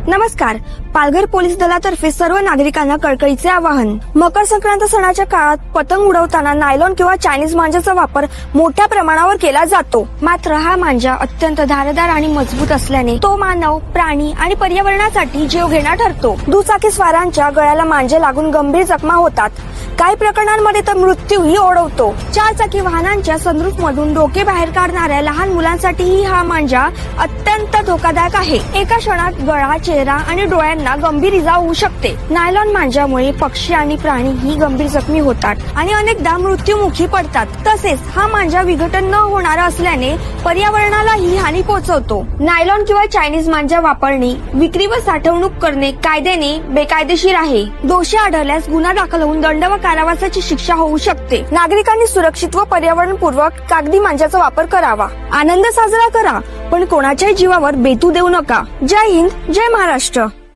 नमस्कार. पालघर पोलीस दलातर्फे सर्व नागरिकांना कळकळीचे आवाहन. मकर संक्रांत सणाच्या काळात पतंग उडवताना नायलॉन किंवा चायनीज मांजाचा वापर मोठ्या प्रमाणावर केला जातो. मात्र हा मांजा अत्यंत धारदार आणि मजबूत असल्याने तो मानव, प्राणी आणि पर्यावरणासाठी जीवघेणा ठरतो. दुचाकी स्वारांच्या गळ्याला मांजे लागून गंभीर जखमा होतात. काही प्रकरणांमध्ये तर मृत्यूही ओढवतो. चारचाकी वाहनांच्या सनरूफ मधून डोके बाहेर काढणाऱ्या लहान मुलांसाठीही हा मांजा अत्यंत धोकादायक आहे. एका क्षणात गळा, चेहरा आणि डोळ्यांना गंभीर इजा होऊ शकते. नायलॉन मांजामुळे पक्षी आणि प्राणीही गंभीर जखमी होतात आणि अनेकदा मृत्यूमुखी पडतात. तसेच हा मांजा विघटन न होणारा असल्याने पर्यावरणालाही हानी पोहोचवतो. नायलॉन किंवा चायनीज मांजा वापरणे, विक्री व साठवणूक करणे कायद्याने बेकायदेशीर आहे. दोषी आढळल्यास गुन्हा दाखल होऊन दंड व कारावासाची शिक्षा होऊ शकते. नागरिकांनी सुरक्षित व पर्यावरणपूर्वक कागदी मांजाचा वापर करावा. आनंद साजरा करा, पण कोणाच्याही जीवावर बेतू देऊ नका. जय हिंद, जय महाराष्ट्र.